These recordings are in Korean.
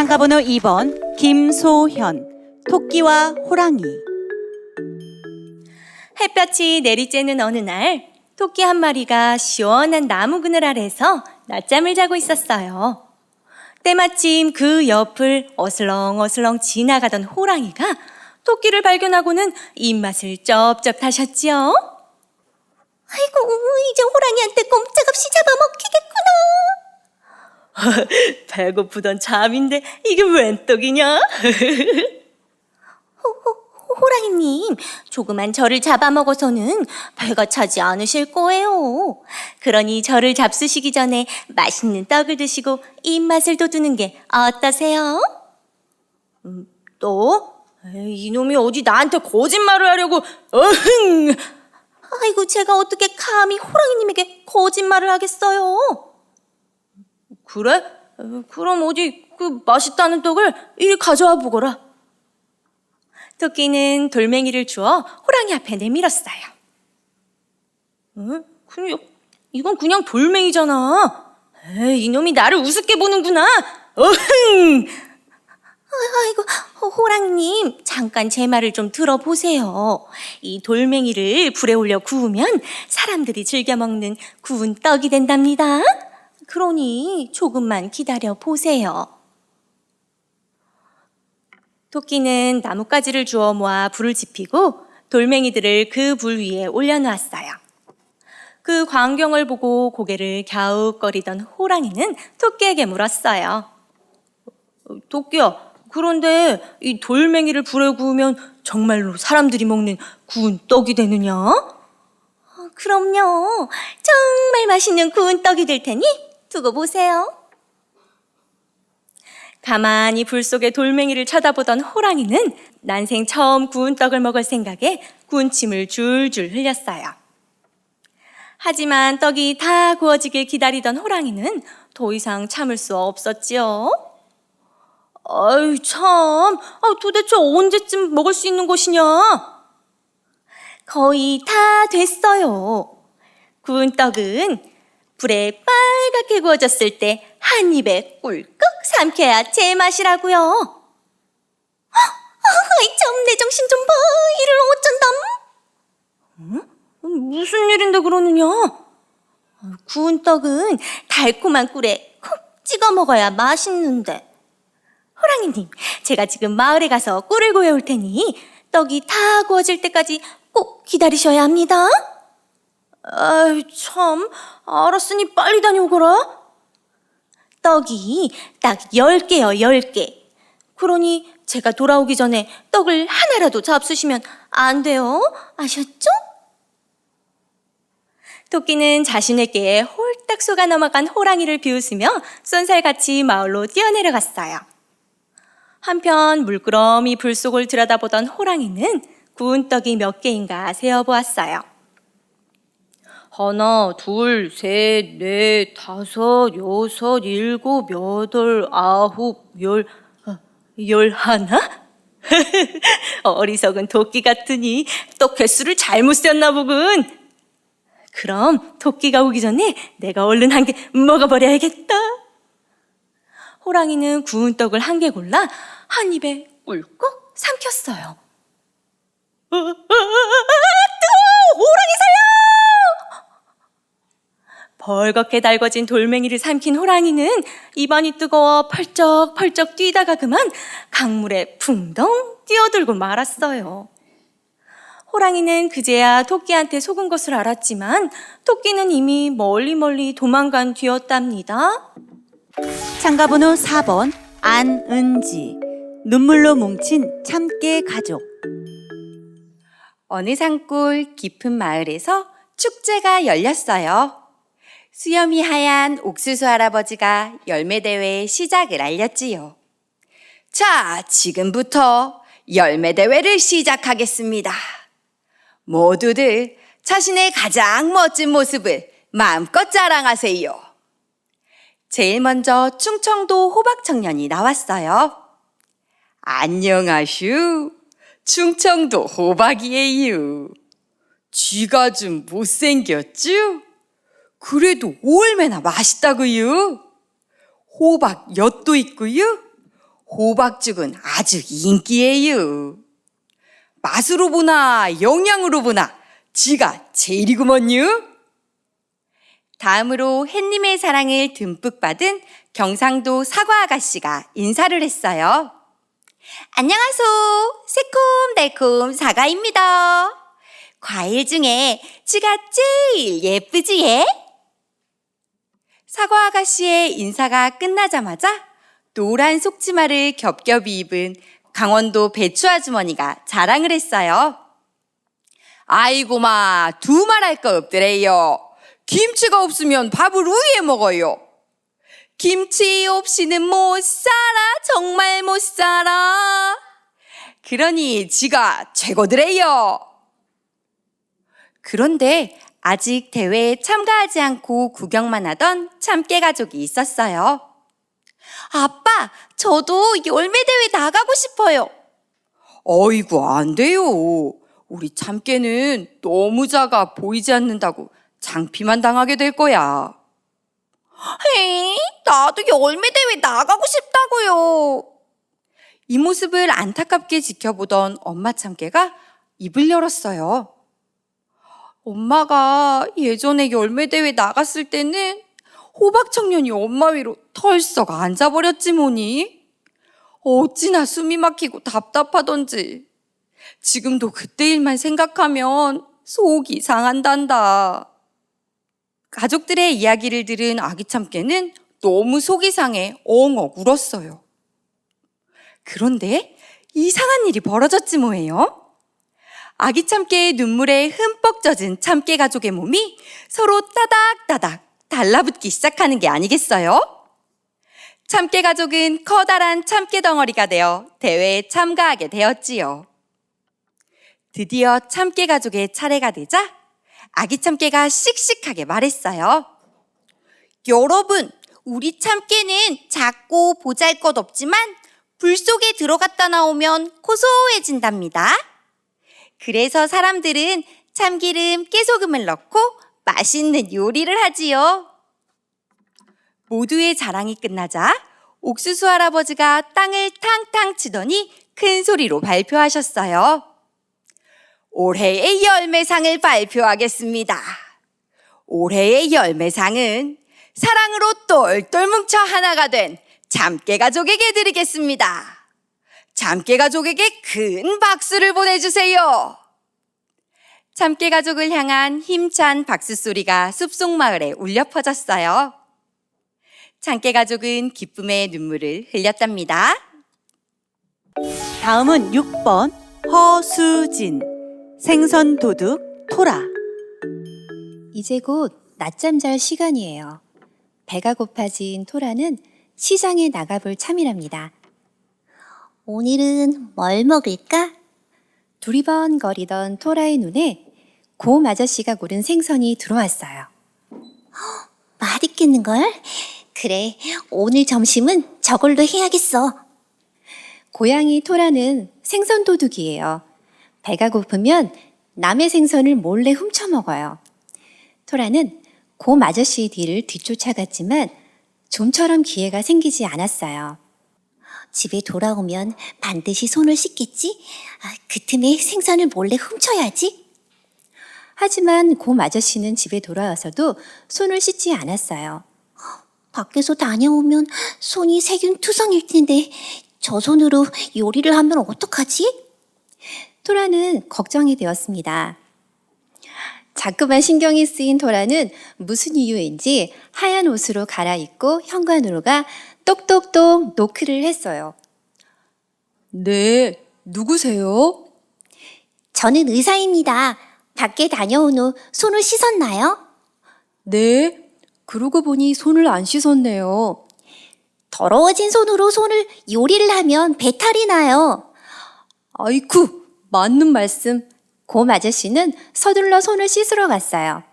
참가번호 2번 김소현. 토끼와 호랑이. 햇볕이 내리쬐는 어느 날 토끼 한 마리가 시원한 나무 그늘 아래서 낮잠을 자고 있었어요. 때마침 그 옆을 어슬렁어슬렁 지나가던 호랑이가 토끼를 발견하고는 입맛을 쩝쩝 다셨지요. 아이고, 이제 호랑이한테 꼼짝없이 잡아먹히겠구나. 배고프던 잠인데 이게 웬 떡이냐? 호랑이님, 조그만 저를 잡아먹어서는 배가 차지 않으실 거예요. 그러니 저를 잡수시기 전에 맛있는 떡을 드시고 입맛을 돋우는 게 어떠세요? 또? 이놈이 어디 나한테 거짓말을 하려고. 어흥! 아이고, 제가 어떻게 감히 호랑이님에게 거짓말을 하겠어요? 그래? 그럼 어디 그 맛있다는 떡을 이리 가져와 보거라. 토끼는 돌멩이를 주워 호랑이 앞에 내밀었어요. 응? 이건 그냥 돌멩이잖아. 에이, 이놈이 나를 우습게 보는구나. 어흥! 아이고, 호랑이님, 잠깐 제 말을 좀 들어보세요. 이 돌멩이를 불에 올려 구우면 사람들이 즐겨 먹는 구운 떡이 된답니다. 그러니 조금만 기다려 보세요. 토끼는 나뭇가지를 주워 모아 불을 지피고 돌멩이들을 그 불 위에 올려놓았어요. 그 광경을 보고 고개를 갸웃거리던 호랑이는 토끼에게 물었어요. 토끼야, 그런데 이 돌멩이를 불에 구우면 정말로 사람들이 먹는 구운 떡이 되느냐? 그럼요. 정말 맛있는 구운 떡이 될 테니 두고 보세요. 가만히 불 속의 돌멩이를 쳐다보던 호랑이는 난생 처음 구운 떡을 먹을 생각에 군침을 줄줄 흘렸어요. 하지만 떡이 다 구워지길 기다리던 호랑이는 더 이상 참을 수 없었지요. 아이 참, 도대체 언제쯤 먹을 수 있는 것이냐? 거의 다 됐어요. 구운 떡은 불에 빨갛게 구워졌을 때 한 입에 꿀꺽 삼켜야 제맛이라고요. 아이 참, 내 정신 좀 봐. 이를 어쩐담? 무슨 일인데 그러느냐? 구운 떡은 달콤한 꿀에 콕 찍어 먹어야 맛있는데. 호랑이님, 제가 지금 마을에 가서 꿀을 구해올 테니 떡이 다 구워질 때까지 꼭 기다리셔야 합니다. 아이 참, 알았으니 빨리 다녀오거라. 떡이 딱 10개요, 10개. 그러니 제가 돌아오기 전에 떡을 하나라도 잡수시면 안 돼요. 아셨죠? 토끼는 자신의 깨에 홀딱 속아 넘어간 호랑이를 비웃으며 쏜살같이 마을로 뛰어내려갔어요. 한편 물끄러미 불 속을 들여다보던 호랑이는 구운 떡이 몇 개인가 세어보았어요. 하나, 둘, 셋, 넷, 다섯, 여섯, 일곱, 여덟, 아홉, 열하나? 어리석은 토끼 같으니 떡 개수를 잘못 셌나 보군. 그럼 토끼가 오기 전에 내가 얼른 한 개 먹어버려야겠다. 호랑이는 구운 떡을 한 개 골라 한 입에 꿀꺽 삼켰어요. 뜨거워! 호랑이 살려! 벌겋게 달궈진 돌멩이를 삼킨 호랑이는 입안이 뜨거워 펄쩍펄쩍 뛰다가 그만 강물에 풍덩 뛰어들고 말았어요. 호랑이는 그제야 토끼한테 속은 것을 알았지만 토끼는 이미 멀리 도망간 뒤였답니다. 참가번호 4번 안은지. 눈물로 뭉친 참깨 가족. 어느 산골 깊은 마을에서 축제가 열렸어요. 수염이 하얀 옥수수 할아버지가 열매대회 시작을 알렸지요. 자, 지금부터 열매대회를 시작하겠습니다. 모두들 자신의 가장 멋진 모습을 마음껏 자랑하세요. 제일 먼저 충청도 호박 청년이 나왔어요. 안녕하슈. 충청도 호박이에요. 쥐가 좀 못생겼쥬? 그래도 얼마나 맛있다고요. 호박 엿도 있고요. 호박죽은 아주 인기예요. 맛으로 보나 영양으로 보나 지가 제일이구먼요. 다음으로 햇님의 사랑을 듬뿍 받은 경상도 사과 아가씨가 인사를 했어요. 안녕하소. 새콤달콤 사과입니다. 과일 중에 지가 제일 예쁘지 예? 사과 아가씨의 인사가 끝나자마자 노란 속치마를 겹겹이 입은 강원도 배추 아주머니가 자랑을 했어요. 아이고마, 두말할 거 없더래요. 김치가 없으면 밥을 왜 먹어요? 김치 없이는 못 살아, 정말 못 살아. 그러니 지가 최고더래요. 그런데 아직 대회에 참가하지 않고 구경만 하던 참깨 가족이 있었어요. 아빠, 저도 열매대회 나가고 싶어요. 어이구, 안 돼요. 우리 참깨는 너무 작아 보이지 않는다고 장피만 당하게 될 거야. 에이, 나도 열매대회 나가고 싶다고요. 이 모습을 안타깝게 지켜보던 엄마 참깨가 입을 열었어요. 엄마가 예전에 열매대회 나갔을 때는 호박 청년이 엄마 위로 털썩 앉아버렸지 뭐니. 어찌나 숨이 막히고 답답하던지. 지금도 그때 일만 생각하면 속이 상한단다. 가족들의 이야기를 들은 아기 참깨는 너무 속이 상해 엉엉 울었어요. 그런데 이상한 일이 벌어졌지 뭐예요. 아기 참깨의 눈물에 흠뻑 젖은 참깨 가족의 몸이 서로 따닥따닥 달라붙기 시작하는 게 아니겠어요? 참깨 가족은 커다란 참깨 덩어리가 되어 대회에 참가하게 되었지요. 드디어 참깨 가족의 차례가 되자 아기 참깨가 씩씩하게 말했어요. 여러분, 우리 참깨는 작고 보잘것없지만 불 속에 들어갔다 나오면 고소해진답니다. 그래서 사람들은 참기름, 깨소금을 넣고 맛있는 요리를 하지요. 모두의 자랑이 끝나자 옥수수 할아버지가 땅을 탕탕 치더니 큰 소리로 발표하셨어요. 올해의 열매상을 발표하겠습니다. 올해의 열매상은 사랑으로 똘똘 뭉쳐 하나가 된 참깨 가족에게 드리겠습니다. 참깨 가족에게 큰 박수를 보내주세요. 참깨 가족을 향한 힘찬 박수 소리가 숲속 마을에 울려 퍼졌어요. 참깨 가족은 기쁨의 눈물을 흘렸답니다. 다음은 6번 허수진. 생선 도둑 토라. 이제 곧 낮잠 잘 시간이에요. 배가 고파진 토라는 시장에 나가볼 참이랍니다. 오늘은 뭘 먹을까? 두리번거리던 토라의 눈에 곰 아저씨가 고른 생선이 들어왔어요. 맛있겠는걸? 그래, 오늘 점심은 저걸로 해야겠어. 고양이 토라는 생선 도둑이에요. 배가 고프면 남의 생선을 몰래 훔쳐 먹어요. 토라는 곰 아저씨의 뒤를 뒤쫓아갔지만 좀처럼 기회가 생기지 않았어요. 집에 돌아오면 반드시 손을 씻겠지? 그 틈에 생선을 몰래 훔쳐야지. 하지만 곰 아저씨는 집에 돌아와서도 손을 씻지 않았어요. 밖에서 다녀오면 손이 세균투성일 텐데 저 손으로 요리를 하면 어떡하지? 토라는 걱정이 되었습니다. 자꾸만 신경이 쓰인 토라는 무슨 이유인지 하얀 옷으로 갈아입고 현관으로 가 똑똑똑 노크를 했어요. 네, 누구세요? 저는 의사입니다. 밖에 다녀온 후 손을 씻었나요? 네, 그러고 보니 손을 안 씻었네요. 더러워진 손으로 손을 요리를 하면 배탈이 나요. 아이쿠, 맞는 말씀. 곰 아저씨는 서둘러 손을 씻으러 갔어요.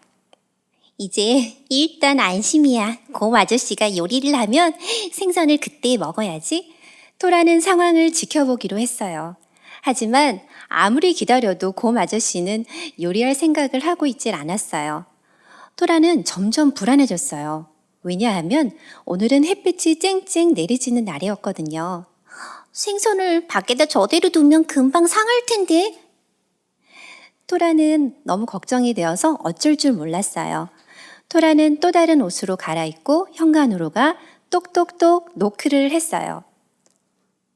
이제 일단 안심이야. 곰 아저씨가 요리를 하면 생선을 그때 먹어야지. 토라는 상황을 지켜보기로 했어요. 하지만 아무리 기다려도 곰 아저씨는 요리할 생각을 하고 있질 않았어요. 토라는 점점 불안해졌어요. 왜냐하면 오늘은 햇빛이 쨍쨍 내리쬐는 날이었거든요. 생선을 밖에다 저대로 두면 금방 상할 텐데. 토라는 너무 걱정이 되어서 어쩔 줄 몰랐어요. 토라는 또 다른 옷으로 갈아입고 현관으로 가 똑똑똑 노크를 했어요.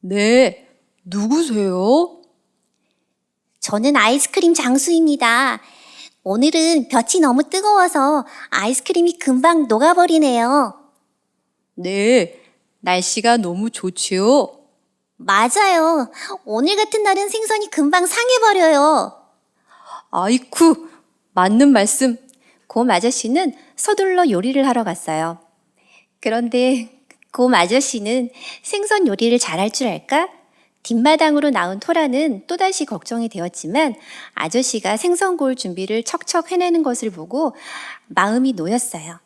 네, 누구세요? 저는 아이스크림 장수입니다. 오늘은 볕이 너무 뜨거워서 아이스크림이 금방 녹아버리네요. 네, 날씨가 너무 좋지요. 맞아요. 오늘 같은 날은 생선이 금방 상해버려요. 아이쿠, 맞는 말씀. 곰 아저씨는 서둘러 요리를 하러 갔어요. 그런데 곰 아저씨는 생선 요리를 잘할 줄 알까? 뒷마당으로 나온 토라는 또다시 걱정이 되었지만 아저씨가 생선 구울 준비를 척척 해내는 것을 보고 마음이 놓였어요.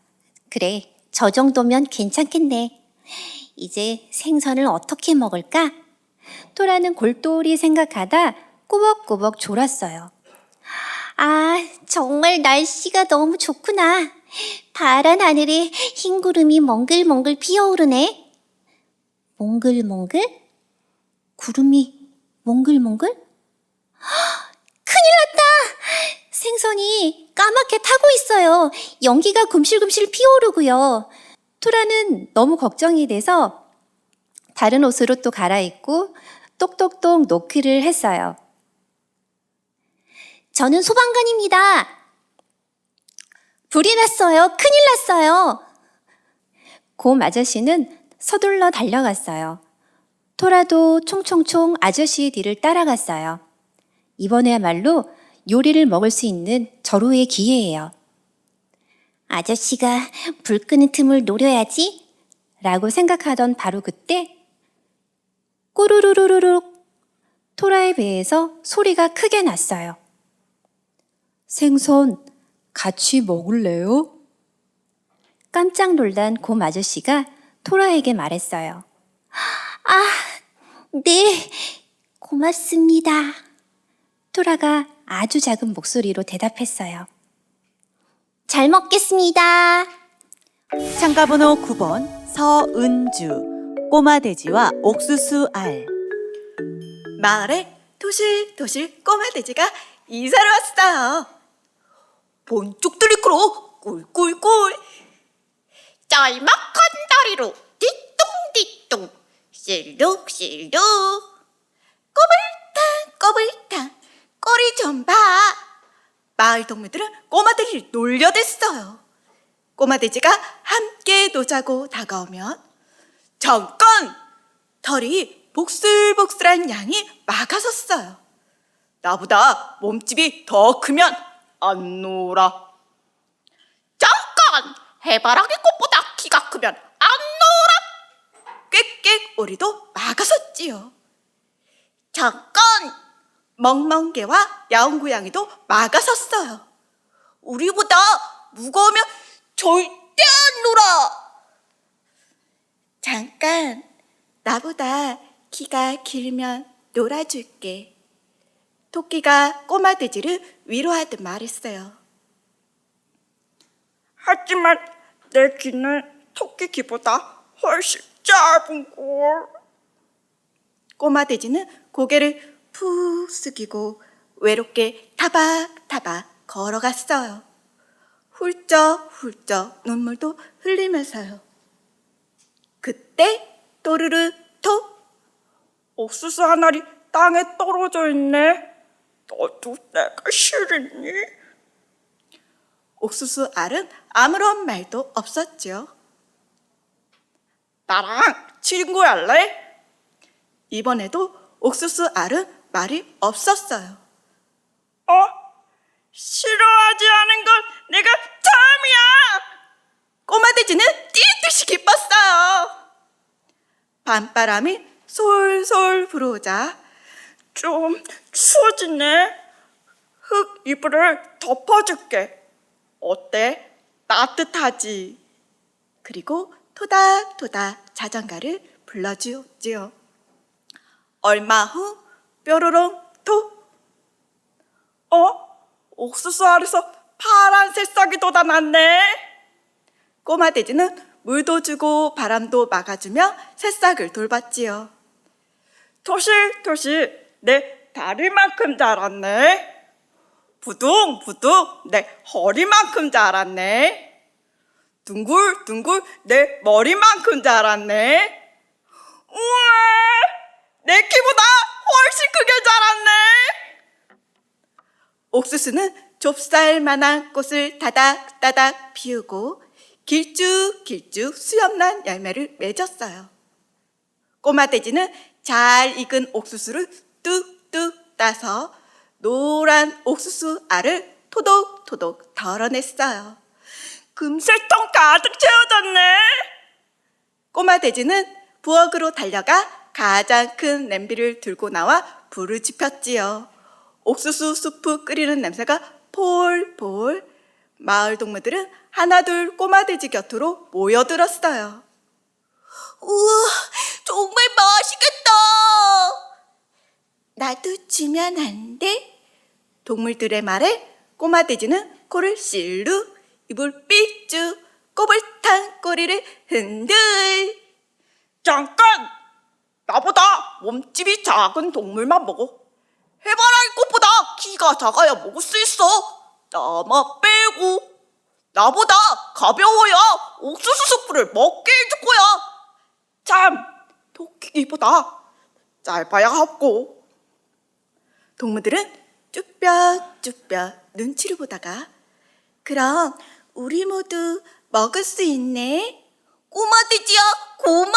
그래, 저 정도면 괜찮겠네. 이제 생선을 어떻게 먹을까? 토라는 골똘히 생각하다 꾸벅꾸벅 졸았어요. 아, 정말 날씨가 너무 좋구나. 파란 하늘에 흰 구름이 몽글몽글 피어오르네. 몽글몽글? 구름이 몽글몽글? 큰일 났다! 생선이 까맣게 타고 있어요. 연기가 금실금실 피어오르고요. 토라는 너무 걱정이 돼서 다른 옷으로 또 갈아입고 똑똑똑 노크를 했어요. 저는 소방관입니다. 불이 났어요. 큰일 났어요. 곰 아저씨는 서둘러 달려갔어요. 토라도 총총총 아저씨의 뒤를 따라갔어요. 이번에야말로 요리를 먹을 수 있는 절호의 기회예요. 아저씨가 불 끄는 틈을 노려야지 라고 생각하던 바로 그때 꼬르르르르륵 토라의 배에서 소리가 크게 났어요. 생선 같이 먹을래요? 깜짝 놀란 곰 아저씨가 토라에게 말했어요. 아, 네, 고맙습니다. 토라가 아주 작은 목소리로 대답했어요. 잘 먹겠습니다. 참가번호 9번 서은주 꼬마돼지와 옥수수 알. 마을에 토실토실 꼬마돼지가 이사를 왔어요. 본쪽들이 끌어 꿀꿀꿀, 짤막한 다리로 뒤뚱뒤뚱 실룩실룩, 꼬불탕꼬불탕 꼬리 좀 봐. 마을 동무들은 꼬마돼지를 놀려댔어요. 꼬마돼지가 함께 노자고 다가오면 잠깐! 털이 복슬복슬한 양이 막아섰어요. 나보다 몸집이 더 크면 안 놀아. 잠깐! 해바라기 꽃보다 키가 크면 안 놀아. 꽥꽥 오리도 막아섰지요. 잠깐! 멍멍개와 야옹고양이도 막아섰어요. 우리보다 무거우면 절대 안 놀아. 잠깐, 나보다 키가 길면 놀아줄게. 토끼가 꼬마돼지를 위로하듯 말했어요. 하지만 내 귀는 토끼 귀보다 훨씬 짧은 걸. 꼬마돼지는 고개를 푹 숙이고 외롭게 타박타박 걸어갔어요. 훌쩍훌쩍 눈물도 흘리면서요. 그때 또르르 톡! 옥수수 한 알이 땅에 떨어져 있네. 너도 내가 싫으니? 옥수수 알은 아무런 말도 없었죠. 나랑 친구할래? 이번에도 옥수수 알은 말이 없었어요. 싫어하지 않은 건 내가 처음이야! 꼬마돼지는 뛰듯이 기뻤어요. 밤바람이 솔솔 불어오자 좀 추워지네. 흙 이불을 덮어줄게. 어때? 따뜻하지? 그리고 토닥토닥 자장가를 불러주었지요. 얼마 후 뾰로롱 톡! 옥수수 알에서 파란 새싹이 돋아났네. 꼬마돼지는 물도 주고 바람도 막아주며 새싹을 돌봤지요. 토실토실 내 다리만큼 자랐네. 부둥부둥 내 허리만큼 자랐네. 둥글둥글 내 머리만큼 자랐네. 우와, 내 키보다 훨씬 크게 자랐네. 옥수수는 좁쌀만한 꽃을 따닥따닥 피우고 길쭉길쭉 수염난 열매를 맺었어요. 꼬마 돼지는 잘 익은 옥수수를 뚝뚝 따서 노란 옥수수 알을 토독토독 덜어냈어요. 금세통 가득 채워졌네. 꼬마 돼지는 부엌으로 달려가 가장 큰 냄비를 들고 나와 불을 지폈지요. 옥수수 수프 끓이는 냄새가 폴폴. 마을 동무들은 하나둘 꼬마 돼지 곁으로 모여들었어요. 우와, 정말 맛있겠다. 나도 주면 안 돼? 동물들의 말에 꼬마 돼지는 코를 실룩, 입을 삐쭉, 꼬불탄 꼬리를 흔들. 잠깐! 나보다 몸집이 작은 동물만 먹어. 해바라기 꽃보다 키가 작아야 먹을 수 있어. 나만 빼고. 나보다 가벼워야 옥수수 수프를 먹게 해줄 거야. 참, 토끼기보다 짧아야 하고. 동무들은 쭈뼛쭈뼛 눈치를 보다가 그럼 우리 모두 먹을 수 있네. 꼬마 돼지야, 고마워.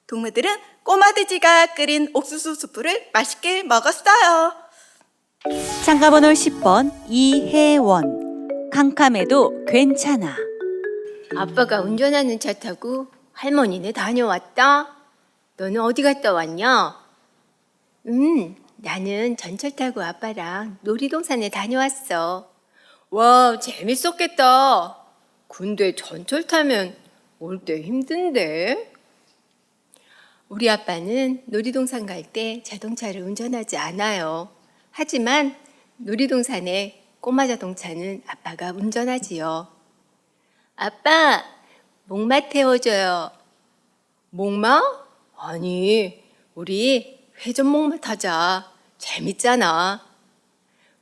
동무들은 꼬마 돼지가 끓인 옥수수 수프를 맛있게 먹었어요. 참가번호 10번 이혜원. 캄캄해도 괜찮아. 아빠가 운전하는 차 타고 할머니네 다녀왔다. 너는 어디 갔다 왔냐? 나는 전철 타고 아빠랑 놀이동산에 다녀왔어. 와, 재밌었겠다. 근데 전철 타면 올 때 힘든데? 우리 아빠는 놀이동산 갈 때 자동차를 운전하지 않아요. 하지만 놀이동산에 꼬마 자동차는 아빠가 운전하지요. 아빠, 목마 태워줘요. 목마? 아니, 우리 회전목마 타자. 재밌잖아.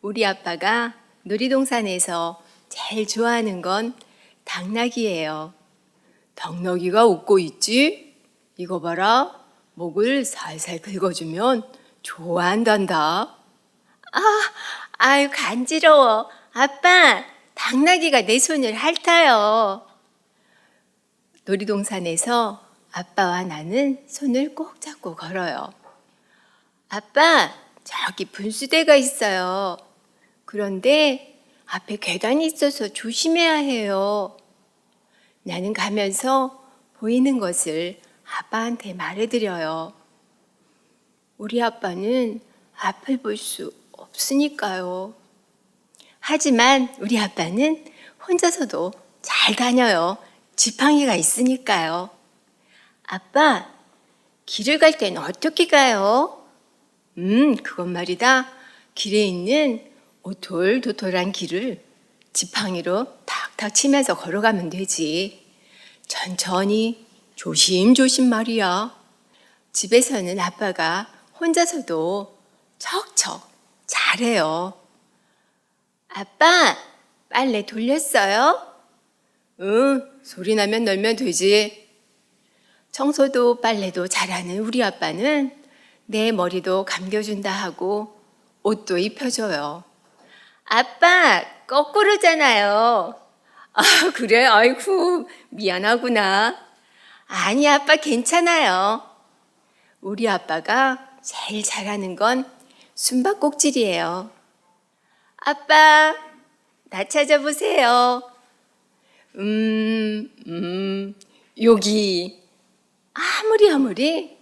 우리 아빠가 놀이동산에서 제일 좋아하는 건 당나귀예요. 당나귀가 웃고 있지? 이거 봐라. 목을 살살 긁어주면 좋아한단다. 아유, 간지러워. 아빠, 당나귀가 내 손을 핥아요. 놀이동산에서 아빠와 나는 손을 꼭 잡고 걸어요. 아빠, 저기 분수대가 있어요. 그런데 앞에 계단이 있어서 조심해야 해요. 나는 가면서 보이는 것을 아빠한테 말해드려요. 우리 아빠는 앞을 볼 수 없으니까요. 하지만 우리 아빠는 혼자서도 잘 다녀요. 지팡이가 있으니까요. 아빠, 길을 갈 땐 어떻게 가요? 그건 말이다. 길에 있는 오돌도돌한 길을 지팡이로 탁탁 치면서 걸어가면 되지. 천천히 조심조심 말이야. 집에서는 아빠가 혼자서도 척척 잘해요. 아빠, 빨래 돌렸어요? 응, 소리 나면 널면 되지. 청소도 빨래도 잘하는 우리 아빠는 내 머리도 감겨준다 하고 옷도 입혀줘요. 아빠, 거꾸로잖아요. 아, 그래? 아이고, 미안하구나. 아니, 아빠 괜찮아요. 우리 아빠가 제일 잘하는 건 숨바꼭질이에요. 아빠, 나 찾아보세요. 여기. 아무리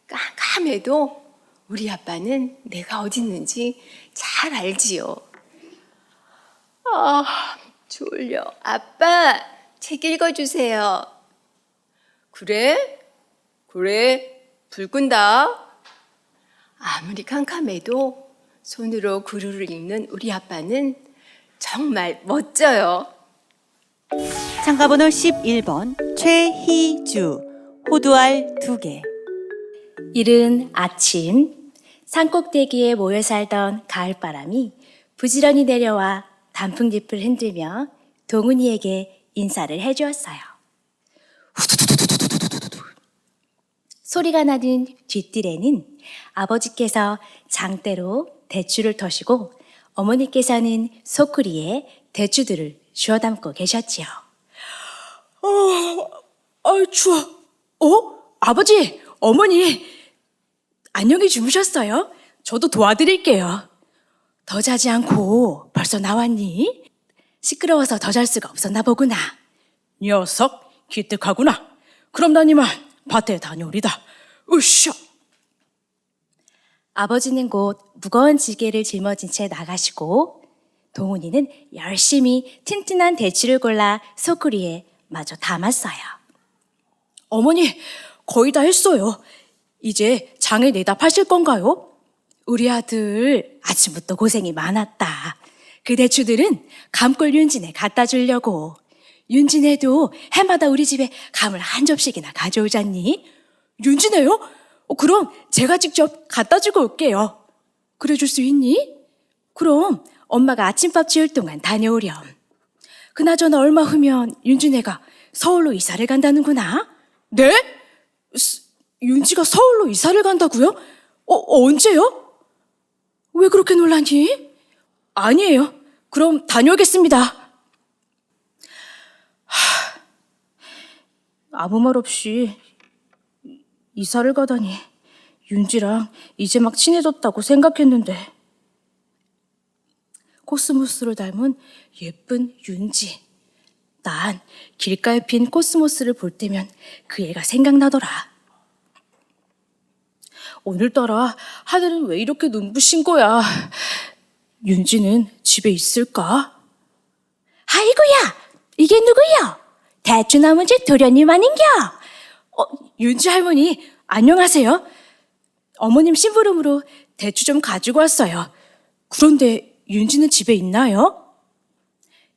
깜깜해도 우리 아빠는 내가 어디 있는지 잘 알지요. 졸려. 아빠, 책 읽어주세요. 그래? 불 끈다. 아무리 캄캄해도 손으로 글을 읽는 우리 아빠는 정말 멋져요. 참가번호 11번 최희주. 호두알 2개. 이른 아침, 산꼭대기에 모여 살던 가을바람이 부지런히 내려와 단풍잎을 흔들며 동훈이에게 인사를 해주었어요. 소리가 나는 뒷뜰에는 아버지께서 장대로 대추를 터시고 어머니께서는 소쿠리에 대추들을 주워 담고 계셨지요. 추워. 아버지, 어머니, 안녕히 주무셨어요? 저도 도와드릴게요. 더 자지 않고 벌써 나왔니? 시끄러워서 더 잘 수가 없었나 보구나. 녀석, 기특하구나. 그럼 난 이만 밭에 다녀오리다. 으쌰. 아버지는 곧 무거운 지게를 짊어진 채 나가시고 동훈이는 열심히 튼튼한 대추를 골라 소쿠리에 마저 담았어요. 어머니, 거의 다 했어요. 이제 장에 내다 파실 건가요? 우리 아들 아침부터 고생이 많았다. 그 대추들은 감골 윤진에 갖다 주려고. 윤진애도 해마다 우리 집에 감을 한 접시기나 가져오잖니? 윤진애요? 그럼 제가 직접 갖다 주고 올게요. 그래 줄 수 있니? 그럼 엄마가 아침밥 지을 동안 다녀오렴. 그나저나 얼마 후면 윤진애가 서울로 이사를 간다는구나. 네? 윤지가 서울로 이사를 간다고요? 언제요? 왜 그렇게 놀라니? 아니에요. 그럼 다녀오겠습니다. 아무 말 없이 이사를 가다니 윤지랑 이제 막 친해졌다고 생각했는데 코스모스를 닮은 예쁜 윤지. 난 길가에 핀 코스모스를 볼 때면 그 애가 생각나더라. 오늘따라 하늘은 왜 이렇게 눈부신 거야? 윤지는 집에 있을까? 아이고야, 이게 누구요? 대추나무 집 도련님 아닌겨? 윤지 할머니, 안녕하세요. 어머님 심부름으로 대추 좀 가지고 왔어요. 그런데 윤지는 집에 있나요?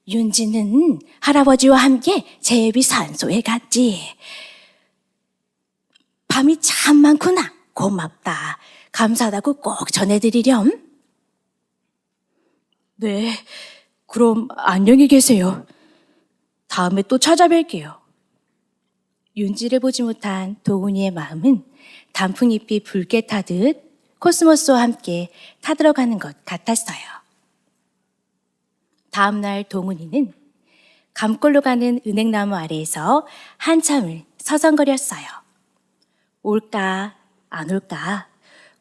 윤지는 할아버지와 함께 제비 산소에 갔지. 밤이 참 많구나. 고맙다. 감사하다고 꼭 전해드리렴. 네, 그럼 안녕히 계세요. 다음에 또 찾아뵐게요. 윤지를 보지 못한 동훈이의 마음은 단풍잎이 붉게 타듯 코스모스와 함께 타들어가는 것 같았어요. 다음 날 동훈이는 감골로 가는 은행나무 아래에서 한참을 서성거렸어요. 올까 안 올까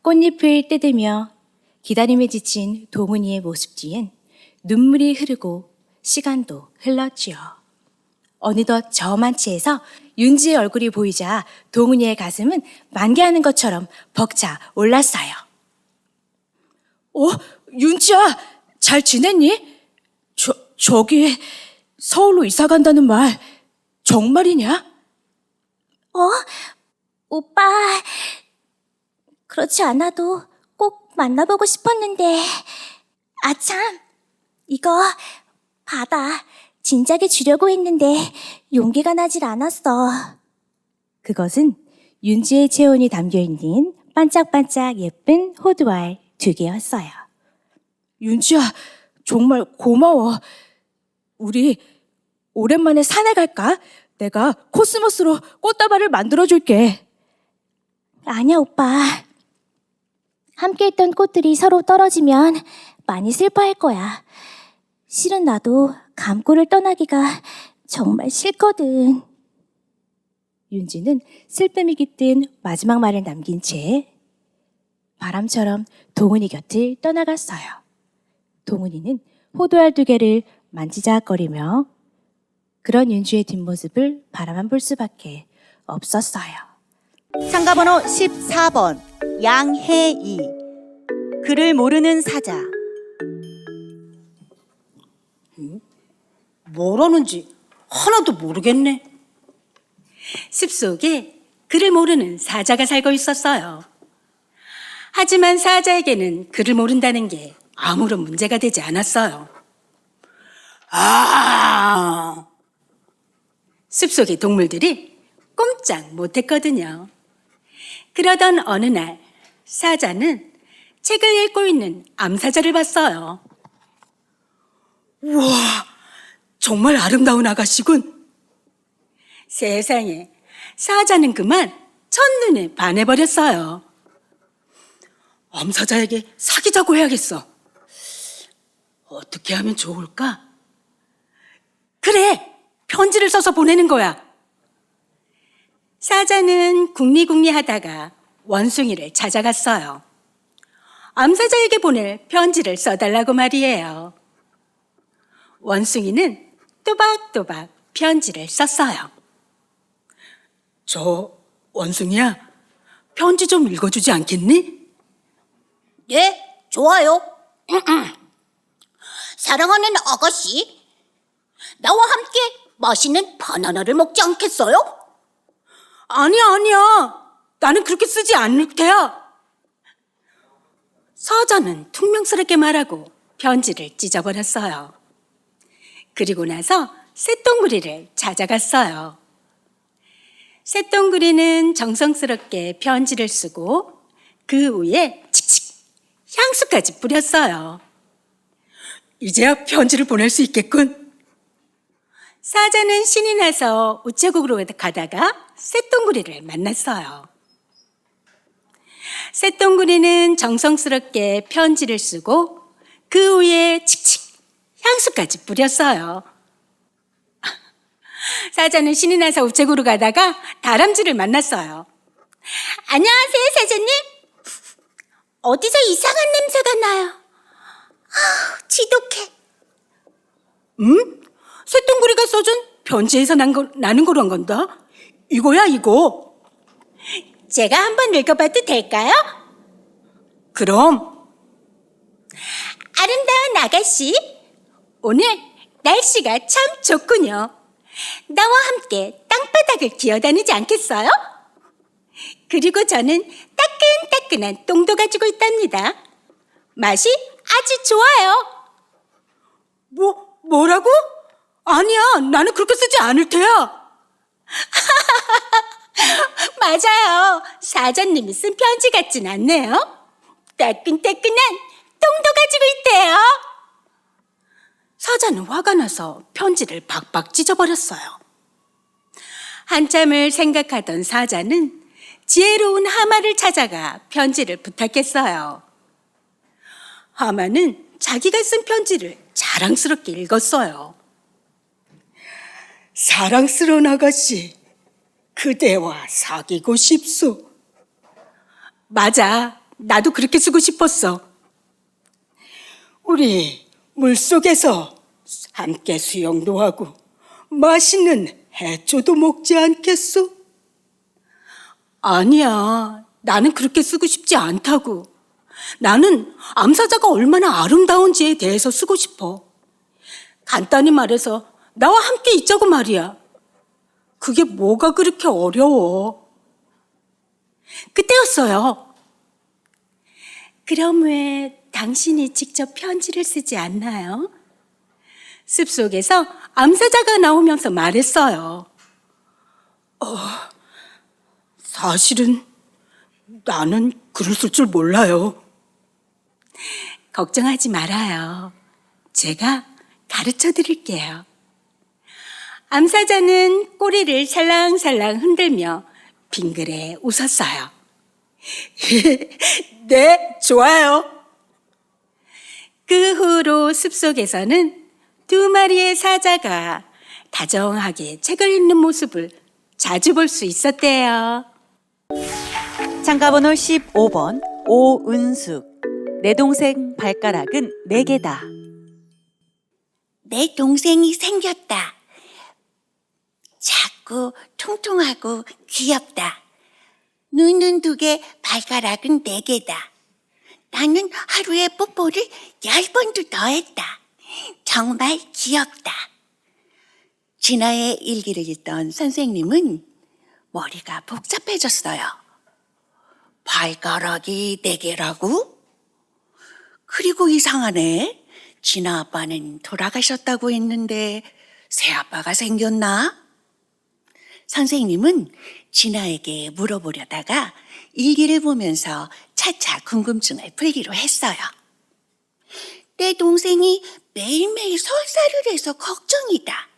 꽃잎을 뜯으며 기다림에 지친 동훈이의 모습 뒤엔 눈물이 흐르고 시간도 흘렀지요. 어느덧 저만치에서 윤지의 얼굴이 보이자 동훈이의 가슴은 만개하는 것처럼 벅차 올랐어요. 윤지야, 잘 지냈니? 저기 서울로 이사 간다는 말 정말이냐? 오빠, 그렇지 않아도 꼭 만나보고 싶었는데. 아참, 이거 받아. 진작에 주려고 했는데 용기가 나질 않았어. 그것은 윤지의 체온이 담겨있는 반짝반짝 예쁜 호두알 2개였어요. 윤지야, 정말 고마워. 우리 오랜만에 산에 갈까? 내가 코스모스로 꽃다발을 만들어줄게. 아니야, 오빠. 함께 있던 꽃들이 서로 떨어지면 많이 슬퍼할 거야. 실은 나도 감골을 떠나기가 정말 싫거든. 윤지는 슬픔이 깃든 마지막 말을 남긴 채 바람처럼 동훈이 곁을 떠나갔어요. 동훈이는 호두알 2개를 만지작거리며 그런 윤지의 뒷모습을 바라만 볼 수밖에 없었어요. 참가번호 14번 양혜이. 글을 모르는 사자. 뭐라는지 하나도 모르겠네. 숲속에 글을 모르는 사자가 살고 있었어요. 하지만 사자에게는 글을 모른다는 게 아무런 문제가 되지 않았어요. 숲속의 동물들이 꼼짝 못했거든요. 그러던 어느 날 사자는 책을 읽고 있는 암사자를 봤어요. 우와, 정말 아름다운 아가씨군. 세상에, 사자는 그만 첫눈에 반해버렸어요. 암사자에게 사귀자고 해야겠어. 어떻게 하면 좋을까? 그래, 편지를 써서 보내는 거야. 사자는 궁리궁리 하다가 원숭이를 찾아갔어요. 암사자에게 보낼 편지를 써달라고 말이에요. 원숭이는 또박또박 편지를 썼어요. 저 원숭이야, 편지 좀 읽어주지 않겠니? 네, 좋아요. 사랑하는 아가씨, 나와 함께 맛있는 바나나를 먹지 않겠어요? 아니야. 나는 그렇게 쓰지 않을 테야. 사자는 퉁명스럽게 말하고 편지를 찢어버렸어요. 그리고 나서 새똥구리를 찾아갔어요. 새똥구리는 정성스럽게 편지를 쓰고 그 위에 칙칙 향수까지 뿌렸어요. 이제야 편지를 보낼 수 있겠군. 사자는 신이 나서 우체국으로 가다가 새똥구리를 만났어요. 새똥구리는 정성스럽게 편지를 쓰고 그 위에 칙칙 향수까지 뿌렸어요. 사자는 신이 나서 우체국으로 가다가 다람쥐를 만났어요. 안녕하세요, 사자님. 어디서 이상한 냄새가 나요. 지독해. 새똥구리가 써준 편지에서 나는 거란 건다. 이거야, 이거. 제가 한번 읽어봐도 될까요? 그럼. 아름다운 아가씨, 오늘 날씨가 참 좋군요. 나와 함께 땅바닥을 기어다니지 않겠어요? 그리고 저는 따끈따끈한 똥도 가지고 있답니다. 맛이 아주 좋아요. 뭐라고? 아니야, 나는 그렇게 쓰지 않을 테야. 맞아요. 사자님이 쓴 편지 같진 않네요. 따끈따끈한 똥도 가지고 있대요. 사자는 화가 나서 편지를 박박 찢어버렸어요. 한참을 생각하던 사자는 지혜로운 하마를 찾아가 편지를 부탁했어요. 하마는 자기가 쓴 편지를 자랑스럽게 읽었어요. 사랑스러운 아가씨, 그대와 사귀고 싶소. 맞아, 나도 그렇게 쓰고 싶었어. 우리 물속에서 함께 수영도 하고 맛있는 해초도 먹지 않겠소? 아니야, 나는 그렇게 쓰고 싶지 않다고. 나는 암사자가 얼마나 아름다운지에 대해서 쓰고 싶어. 간단히 말해서 나와 함께 있자고 말이야. 그게 뭐가 그렇게 어려워. 그때였어요. 그럼 왜 당신이 직접 편지를 쓰지 않나요? 숲속에서 암사자가 나오면서 말했어요. 사실은 나는 글을 쓸 줄 몰라요. 걱정하지 말아요. 제가 가르쳐 드릴게요. 암사자는 꼬리를 살랑살랑 흔들며 빙그레 웃었어요. 네, 좋아요. 그 후로 숲속에서는 두 마리의 사자가 다정하게 책을 읽는 모습을 자주 볼 수 있었대요. 참가번호 15번 오은숙. 내 동생 발가락은 4개다. 내 동생이 생겼다. 작고 통통하고 귀엽다. 눈은 2개, 발가락은 4개다. 나는 하루에 뽀뽀를 10번도 더 했다. 정말 귀엽다. 진아의 일기를 읽던 선생님은 머리가 복잡해졌어요. 발가락이 4개라고? 그리고 이상하네. 진아 아빠는 돌아가셨다고 했는데 새아빠가 생겼나? 선생님은 진아에게 물어보려다가 일기를 보면서 차차 궁금증을 풀기로 했어요. 내 동생이 매일매일 설사를 해서 걱정이다.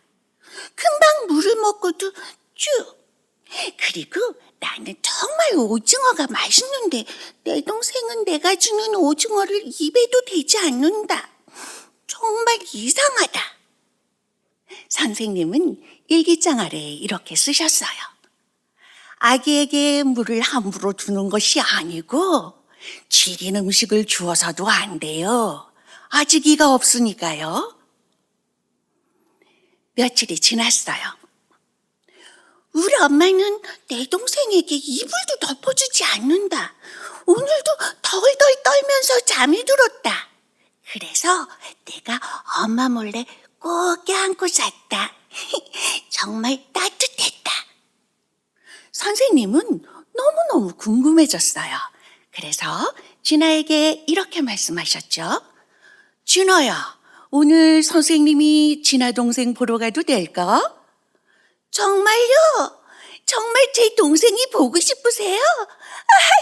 금방 물을 먹고도 쭉. 그리고 나는 정말 오징어가 맛있는데 내 동생은 내가 주는 오징어를 입에도 대지 않는다. 정말 이상하다. 선생님은 일기장 아래에 이렇게 쓰셨어요. 아기에게 물을 함부로 주는 것이 아니고 질긴 음식을 주어서도 안 돼요. 아직 이가 없으니까요. 며칠이 지났어요. 우리 엄마는 내 동생에게 이불도 덮어주지 않는다. 오늘도 덜덜 떨면서 잠이 들었다. 그래서 내가 엄마 몰래 꼭 껴안고 잤다. 정말 따뜻했다. 선생님은 너무너무 궁금해졌어요. 그래서 진아에게 이렇게 말씀하셨죠. 진아야, 오늘 선생님이 진아 동생 보러 가도 될까? 정말요? 정말 제 동생이 보고 싶으세요?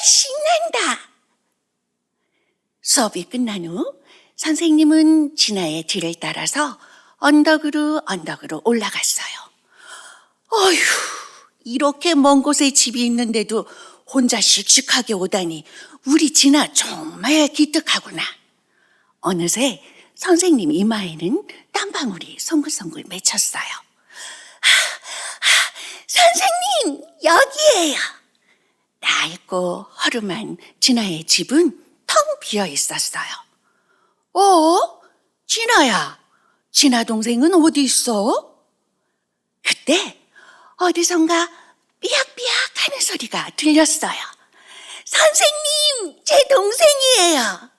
신난다. 수업이 끝난 후 선생님은 진아의 뒤를 따라서 언덕으로 올라갔어요. 어휴, 이렇게 먼 곳에 집이 있는데도 혼자 씩씩하게 오다니 우리 진아 정말 기특하구나. 어느새 선생님 이마에는 땀방울이 송글송글 맺혔어요. 선생님, 여기에요. 낡고 허름한 진아의 집은 텅 비어 있었어요. 진아야, 진아 동생은 어디 있어? 그때 어디선가 삐약삐약 하는 소리가 들렸어요. 선생님, 제 동생이에요.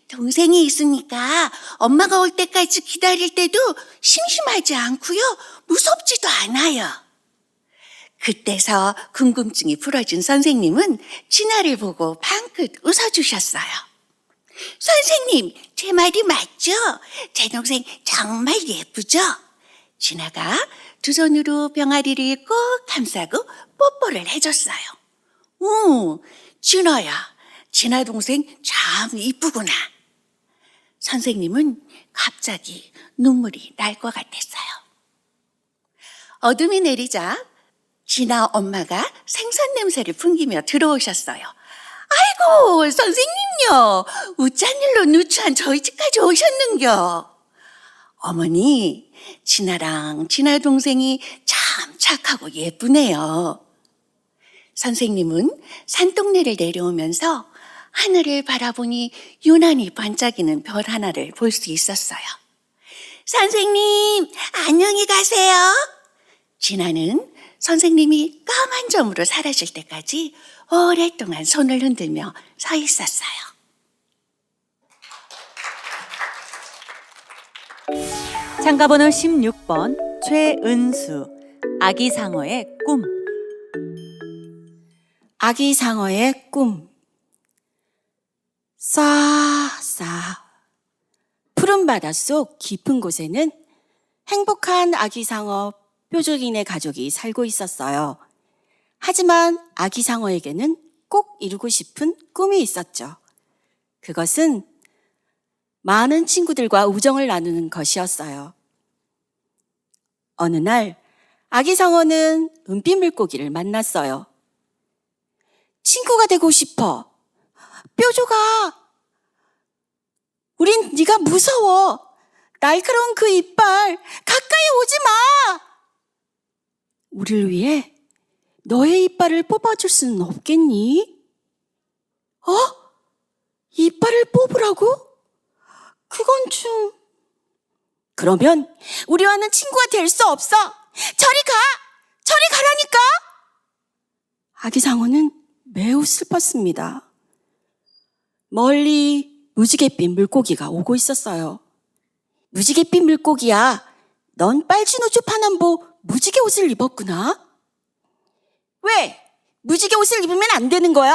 동생이 있으니까 엄마가 올 때까지 기다릴 때도 심심하지 않고요. 무섭지도 않아요. 그때서 궁금증이 풀어진 선생님은 진아를 보고 방긋 웃어주셨어요. 선생님, 제 말이 맞죠? 제 동생 정말 예쁘죠? 진아가 두 손으로 병아리를 꼭 감싸고 뽀뽀를 해줬어요. 진아야, 진아 동생 참 이쁘구나. 선생님은 갑자기 눈물이 날 것 같았어요. 어둠이 내리자 진아 엄마가 생선 냄새를 풍기며 들어오셨어요. 아이고, 선생님요. 우짠일로 누추한 저희 집까지 오셨는겨. 어머니, 진아랑 진아 동생이 참 착하고 예쁘네요. 선생님은 산동네를 내려오면서 하늘을 바라보니 유난히 반짝이는 별 하나를 볼 수 있었어요. 선생님, 안녕히 가세요. 진아는 선생님이 까만 점으로 사라질 때까지 오랫동안 손을 흔들며 서 있었어요. 참가번호 16번 최은수. 아기 상어의 꿈. 아기 상어의 꿈. 싸싸 푸른 바닷속 깊은 곳에는 행복한 아기 상어 뾰족이네 가족이 살고 있었어요. 하지만 아기 상어에게는 꼭 이루고 싶은 꿈이 있었죠. 그것은 많은 친구들과 우정을 나누는 것이었어요. 어느 날 아기 상어는 은빛 물고기를 만났어요. 친구가 되고 싶어. 뾰족아, 우린 네가 무서워. 날카로운 그 이빨 가까이 오지 마. 우릴 위해 너의 이빨을 뽑아줄 수는 없겠니? 이빨을 뽑으라고? 그건 좀... 그러면 우리와는 친구가 될 수 없어. 저리 가! 저리 가라니까! 아기 상어는 매우 슬펐습니다. 멀리 무지갯빛 물고기가 오고 있었어요. 무지갯빛 물고기야, 넌 빨진 우주 파남보 무지개 옷을 입었구나? 왜? 무지개 옷을 입으면 안 되는 거야?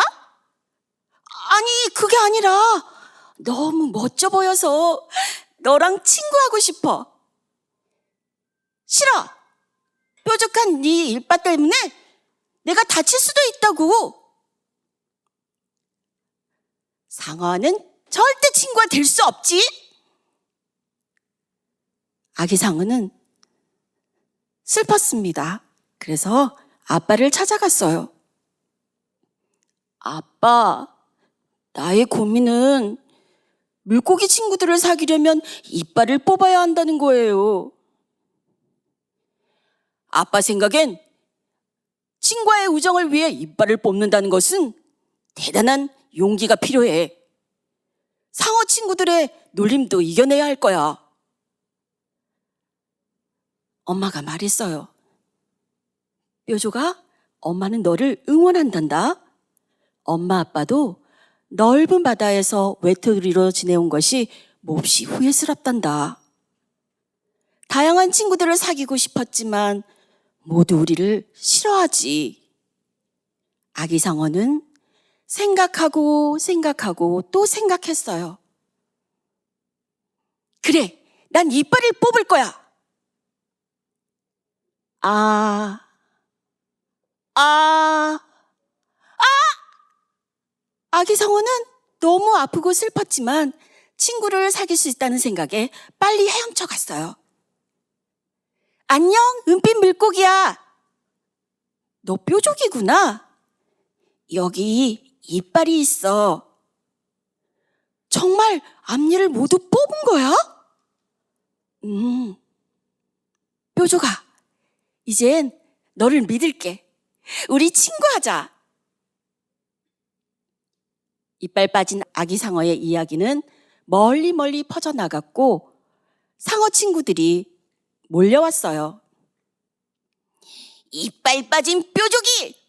아니, 그게 아니라 너무 멋져 보여서 너랑 친구하고 싶어. 싫어. 뾰족한 네 이빨 때문에 내가 다칠 수도 있다고. 상어는 절대 친구가 될 수 없지. 아기 상어는 슬펐습니다. 그래서 아빠를 찾아갔어요. 아빠, 나의 고민은 물고기 친구들을 사귀려면 이빨을 뽑아야 한다는 거예요. 아빠 생각엔 친구와의 우정을 위해 이빨을 뽑는다는 것은 대단한 용기가 필요해. 상어 친구들의 놀림도 이겨내야 할 거야. 엄마가 말했어요. 뾰족아, 엄마는 너를 응원한단다. 엄마 아빠도 넓은 바다에서 외톨이로 지내온 것이 몹시 후회스럽단다. 다양한 친구들을 사귀고 싶었지만 모두 우리를 싫어하지. 아기 상어는 생각하고 또 생각했어요. 그래, 난 이빨을 뽑을 거야. 아기 상어는 너무 아프고 슬펐지만 친구를 사귈 수 있다는 생각에 빨리 헤엄쳐 갔어요. 안녕, 은빛 물고기야. 너 뾰족이구나. 여기 이빨이 있어. 정말 앞니를 모두 뽑은 거야? 뾰족아, 이젠 너를 믿을게. 우리 친구하자. 이빨 빠진 아기 상어의 이야기는 멀리 퍼져나갔고 상어 친구들이 몰려왔어요. 이빨 빠진 뾰족이!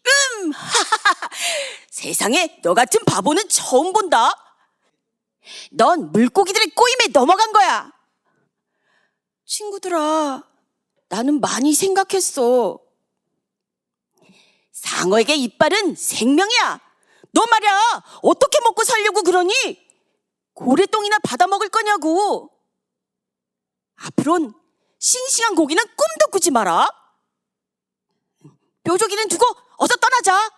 세상에 너 같은 바보는 처음 본다. 넌 물고기들의 꼬임에 넘어간 거야. 친구들아, 나는 많이 생각했어. 상어에게 이빨은 생명이야. 너 말이야, 어떻게 먹고 살려고 그러니? 고래똥이나 받아먹을 거냐고. 앞으론 싱싱한 고기는 꿈도 꾸지 마라. 뾰족이는 두고 어서 떠나자.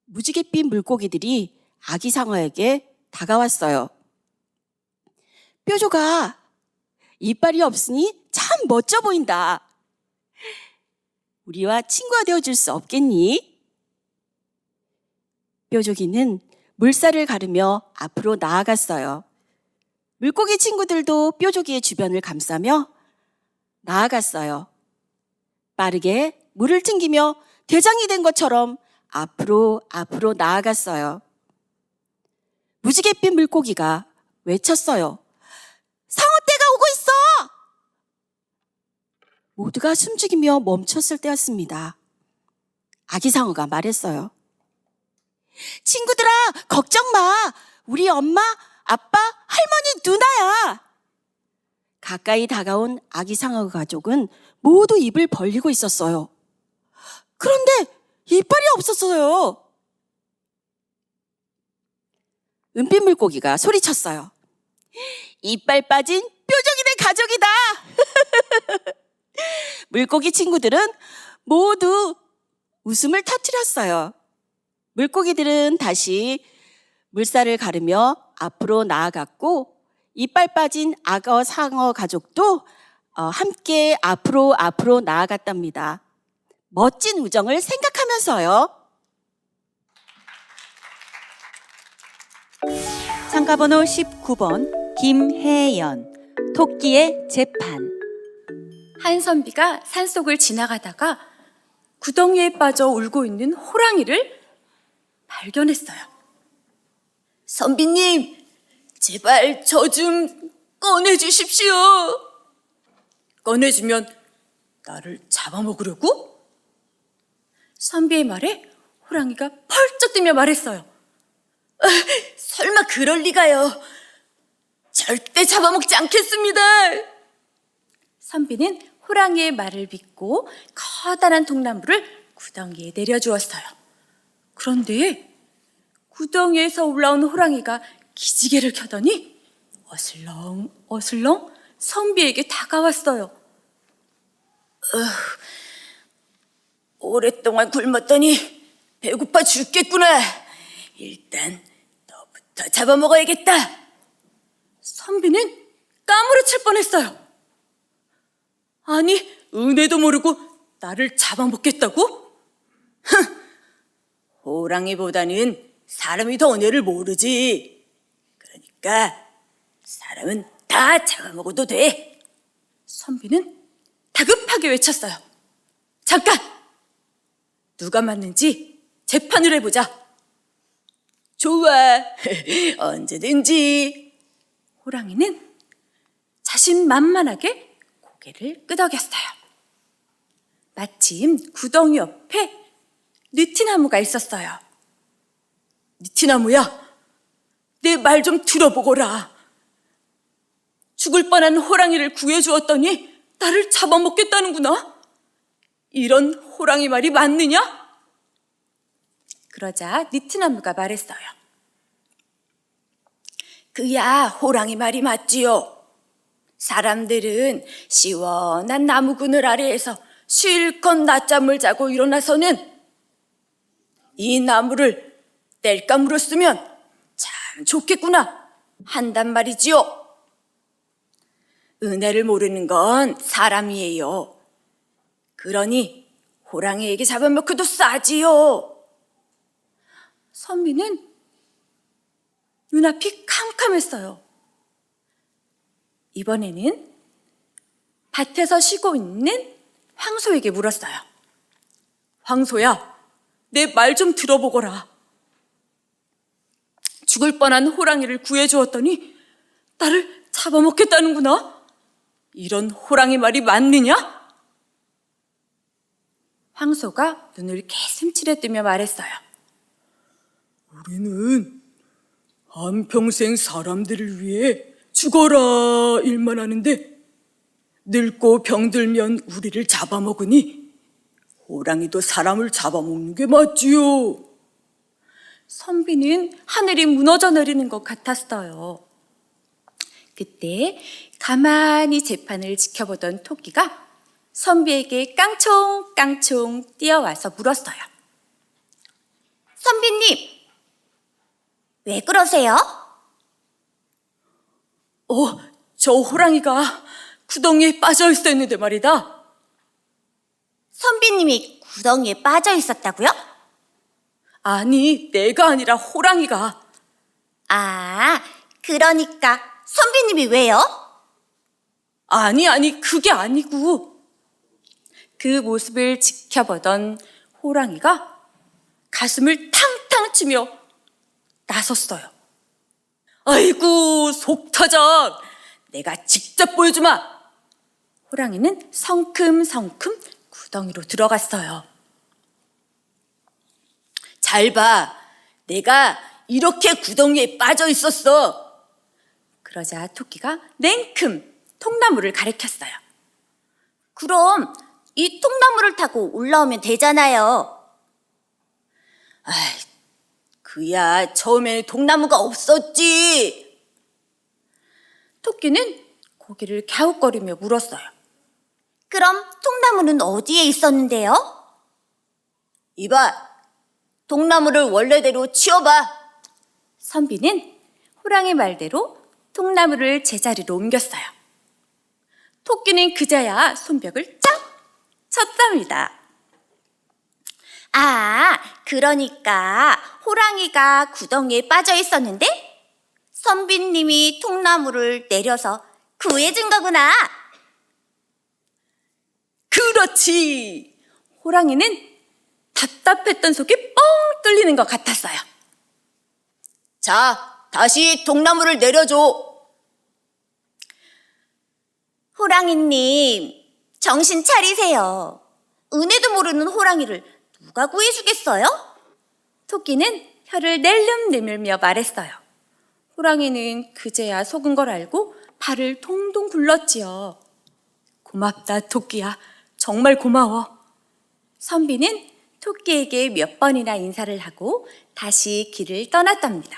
무지갯빛 물고기들이 아기 상어에게 다가왔어요. 뾰족아, 이빨이 없으니 참 멋져 보인다. 우리와 친구가 되어줄 수 없겠니? 뾰족이는 물살을 가르며 앞으로 나아갔어요. 물고기 친구들도 뾰족이의 주변을 감싸며 나아갔어요. 빠르게 물을 튕기며 대장이 된 것처럼 앞으로 나아갔어요. 무지갯빛 물고기가 외쳤어요. 상어떼가 오고 있어! 모두가 숨죽이며 멈췄을 때였습니다. 아기 상어가 말했어요. 친구들아, 걱정 마. 우리 엄마, 아빠, 할머니, 누나야. 가까이 다가온 아기 상어 가족은 모두 입을 벌리고 있었어요. 그런데 이빨이 없었어요. 은빛 물고기가 소리쳤어요. 이빨 빠진 뾰족이네 가족이다. 물고기 친구들은 모두 웃음을 터뜨렸어요. 물고기들은 다시 물살을 가르며 앞으로 나아갔고 이빨 빠진 악어 상어 가족도 함께 앞으로 나아갔답니다. 멋진 우정을 생각하면서요. 참가번호 19번 김혜연 토끼의 재판. 한선비가 산속을 지나가다가 구덩이에 빠져 울고 있는 호랑이를 발견했어요. 선비님, 제발 저 좀 꺼내주십시오. 꺼내주면 나를 잡아먹으려고? 선비의 말에 호랑이가 펄쩍 뛰며 말했어요. 설마 그럴 리가요. 절대 잡아먹지 않겠습니다. 선비는 호랑이의 말을 믿고 커다란 통나무를 구덩이에 내려주었어요. 그런데 구덩이에서 올라온 호랑이가 기지개를 켜더니 어슬렁 선비에게 다가왔어요. 오랫동안 굶었더니 배고파 죽겠구나. 일단 너부터 잡아먹어야겠다. 선비는 까무러칠 뻔했어요. 아니, 은혜도 모르고 나를 잡아먹겠다고? 호랑이보다는 사람이 더 은혜를 모르지. 그러니까 사람은 다 잡아먹어도 돼. 선비는 다급하게 외쳤어요. 잠깐! 누가 맞는지 재판을 해보자. 좋아. 언제든지. 호랑이는 자신만만하게 고개를 끄덕였어요. 마침 구덩이 옆에 느티나무가 있었어요. 느티나무야, 내 말 좀 들어보거라. 죽을 뻔한 호랑이를 구해주었더니 나를 잡아먹겠다는구나. 이런 호랑이 말이 맞느냐? 그러자 느티나무가 말했어요. 그야 호랑이 말이 맞지요. 사람들은 시원한 나무 그늘 아래에서 실컷 낮잠을 자고 일어나서는 이 나무를 땔감으로 쓰면 참 좋겠구나 한단 말이지요. 은혜를 모르는 건 사람이에요. 그러니 호랑이에게 잡아먹혀도 싸지요. 선비는 눈앞이 캄캄했어요. 이번에는 밭에서 쉬고 있는 황소에게 물었어요. 황소야, 내 말 좀 들어보거라. 죽을 뻔한 호랑이를 구해주었더니 나를 잡아먹겠다는구나. 이런 호랑이 말이 맞느냐? 황소가 눈을 개슴츠레 뜨며 말했어요. 우리는 한평생 사람들을 위해 죽어라 일만 하는데 늙고 병들면 우리를 잡아먹으니 호랑이도 사람을 잡아먹는 게 맞지요. 선비는 하늘이 무너져 내리는 것 같았어요. 그때 가만히 재판을 지켜보던 토끼가 선비에게 깡총깡총 뛰어와서 물었어요. 선비님, 왜 그러세요? 저 호랑이가 구덩이에 빠져 있었는데 말이다. 선비님이 구덩이에 빠져 있었다고요? 아니, 내가 아니라 호랑이가. 아, 그러니까 선비님이 왜요? 아니, 그게 아니고. 그 모습을 지켜보던 호랑이가 가슴을 탕탕 치며 나섰어요. 아이고, 속 터져. 내가 직접 보여주마. 호랑이는 성큼성큼 구덩이로 들어갔어요. 잘 봐. 내가 이렇게 구덩이에 빠져 있었어. 그러자 토끼가 냉큼 통나무를 가리켰어요. 그럼 이 통나무를 타고 올라오면 되잖아요. 아이, 그야 처음에는 통나무가 없었지. 토끼는 고개를 갸웃거리며 물었어요. 그럼 통나무는 어디에 있었는데요? 이봐, 통나무를 원래대로 치워봐. 선비는 호랑이 말대로 통나무를 제자리로 옮겼어요. 토끼는 그제야 손뼉을 쫙 쳤답니다. 아, 그러니까 호랑이가 구덩이에 빠져 있었는데 선비님이 통나무를 내려서 구해준 거구나. 그렇지. 호랑이는 답답했던 속이 뻥 뚫리는 것 같았어요. 자, 다시 통나무를 내려줘. 호랑이님, 정신 차리세요. 은혜도 모르는 호랑이를 누가 구해주겠어요? 토끼는 혀를 낼름 내밀며 말했어요. 호랑이는 그제야 속은 걸 알고 발을 동동 굴렀지요. 고맙다, 토끼야. 정말 고마워. 선비는 토끼에게 몇 번이나 인사를 하고 다시 길을 떠났답니다.